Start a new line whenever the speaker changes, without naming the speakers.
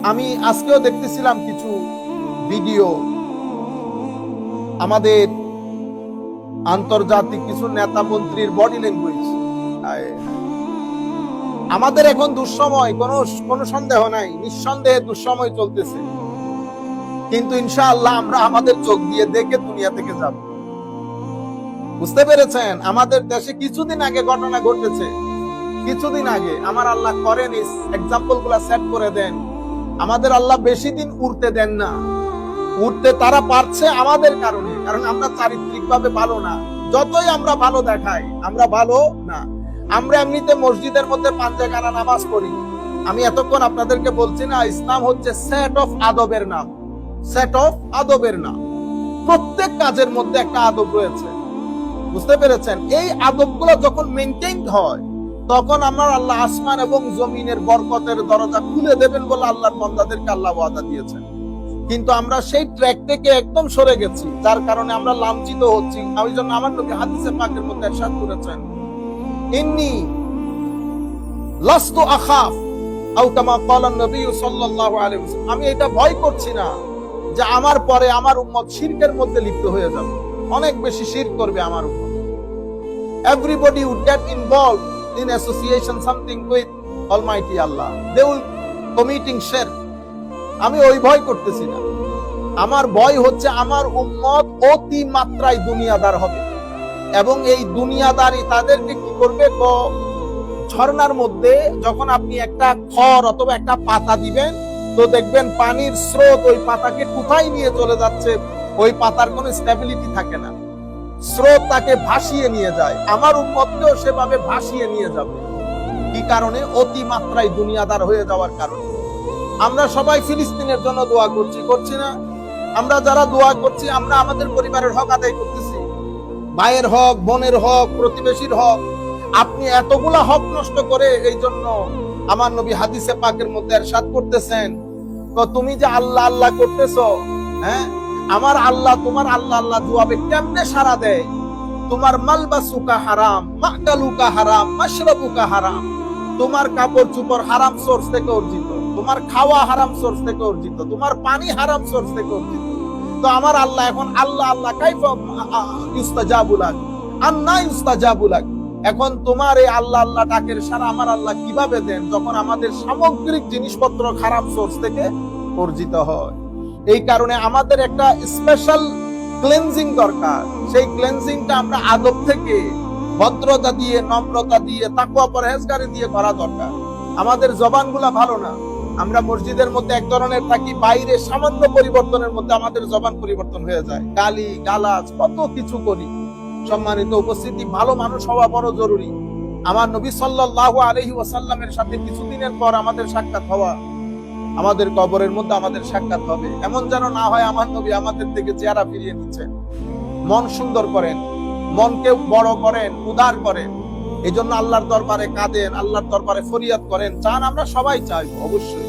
আমি আজকেও দেখতেছিলাম কিছু ভিডিও, আমাদের আন্তর্জাতিক কিছু নেতা মন্ত্রীর বডি ল্যাঙ্গুয়েজ। আমাদের এখন দুঃসময়, কোনো সন্দেহ নাই, নিঃসন্দেহে দুঃসময় চলতেছে, কিন্তু ইনশাআল্লাহ আমরা আমাদের চোখ দিয়ে দেখে দুনিয়া থেকে যাব। বুঝতে পেরেছেন? আমাদের দেশে কিছুদিন আগে ঘটনা ঘটেছে, কিছুদিন আগে আমার আল্লাহ করেন এক্সাম্পল গুলা সেট করে দেন। আমাদের আল্লাহ বেশি দিন উঠতে দেন না, উঠতে তারা পারছে আমাদের কারণে, কারণ আমরা চারিত্রিক ভাবে ভালো না। যতই আমরা ভালো দেখাই, আমরা ভালো না। আমরা এমনিতে মসজিদের মধ্যে পাঁচজাকানা নামাজ পড়ি। আমি এতক্ষণ আপনাদেরকে বলছি না, ইসলাম হচ্ছে সেট অফ আদবের নাম, সেট অফ আদবের নাম। প্রত্যেক কাজের মধ্যে একটা আদব রয়েছে, বুঝতে পেরেছেন? এই আদবগুলো যখন মেইনটেইন হয়, তখন আমার আল্লাহ আসমান এবং জমিনের বরকতের দরজা খুলে দেবেন বলে আল্লাহর বান্দাদেরকে আল্লাহ ওয়াদা দিয়েছেন। কিন্তু আমরা সেই ট্র্যাক থেকে একদম সরে গেছি, যার কারণে আমরা লাঞ্ছিত হচ্ছি। ওই জন্য আমার নবী হাদিসে পাকের মধ্যে ইরশাদ করেছেন, ইন্নী লাস্তু আখাফ আও কামা ক্বালা নবী সাল্লাল্লাহু আলাইহি ওয়াসাল্লাম, আমি এটা ভয় করছি না যে আমার পরে আমার উম্মত শিরকের মধ্যে লিপ্ত হয়ে যাবে, অনেক বেশি শিরক করবে আমার উম্মত। Everybody would get involved in association something with Almighty Allah. They will committing shirk. আমি ওই ভয় করতেছি না। আমার ভয় হচ্ছে আমার উম্মত অতি মাত্রায় দুনিয়াদার হবে, এবং এই দুনিয়াদারি তাদেরকে কি করবে? ঝর্ণার মধ্যে যখন আপনি একটা খড় অথবা একটা পাতা দিবেন, তো দেখবেন পানির স্রোত ওই পাতাকে কোথায় নিয়ে চলে যাচ্ছে, ওই পাতার কোনো স্টেবিলিটি থাকে না, স্রোত তাকে ভাসিয়ে নিয়ে যায়। আমার উম্মতকেও সেভাবে ভাসিয়ে নিয়ে যাবে। কি কারণে? অতি মাত্রায় দুনিয়াদার হয়ে যাওয়ার কারণে। আমরা সবাই ফিলিস্তিনের জন্য দোয়া করছি না? আমরা যারা দোয়া করছি, আমরা আমাদের পরিবারের হক আদায় করতেছি, ভাইয়ের হক, বোনের হক, প্রতিবেশীর হক। আপনি এতগুলা হক নষ্ট করে, এই জন্য আমার নবী হাদিসে পাকের মধ্যে ইরশাদ করতেছেন, তো তুমি যে আল্লাহ আল্লাহ করতেছো, হ্যাঁ, আমার আল্লাহ তোমার আল্লাহ আল্লাহ জবাবে কেমনে সাড়া দেয়? তোমার মালবাসুকা হারাম, মাকালুকা হারাম, মাশরাবুকা হারাম, তোমার কাপড় চোপড় হারাম সোর্স থেকে অর্জিত, তোমার খাওয়া হারাম সোর্স থেকে অর্জিত, তোমার পানি হারাম সোর্স থেকে অর্জিত। তো আমার আল্লাহ এখন আল্লাহ আল্লাহ কাইফা ইস্তাজাবু লাক, আন্না ইস্তাজাবু লাক, এখন তোমার এই আল্লাহ আল্লাহ ডাকের সাড়া আমার আল্লাহ কিভাবে দেন, যখন আমাদের সামগ্রিক জিনিসপত্র খারাপ সোর্স থেকে অর্জিত হয়। এই কারণে আমাদের একটা স্পেশাল ক্লেনজিং দরকার। সেই ক্লেনজিংটা আমরা আদব থেকে, ভদ্রতা দিয়ে, নম্রতা দিয়ে, তাকওয়া পরহেজগারি দিয়ে করা দরকার। আমাদের জবানগুলা ভালো না। আমরা মসজিদের মধ্যে এক ধরনের থাকি, বাইরে সামান্য পরিবর্তনের মধ্যে আমাদের জবান পরিবর্তন হয়ে যায়, গালি গালাজ কত কিছু করি। সম্মানিত উপস্থিতি, ভালো মানুষ হওয়া বড় জরুরি। আমার নবী সাল্লাল্লাহু আলাইহি ওয়াসাল্লামের সাথে কিছুদিনের পর আমাদের সাক্ষাৎ হওয়া, আমাদের কবরের মধ্যে আমাদের সাক্ষাৎ হবে। এমন যেন না হয় আমার নবী আমাদের থেকে চেহারা ফিরিয়ে নিচ্ছেন। মন সুন্দর করেন, মনকে বড় করেন, উদার করেন। এই জন্য আল্লাহর দরবারে কাঁদেন, আল্লাহর দরবারে ফরিয়াদ করেন। চান? আমরা সবাই চাই অবশ্যই।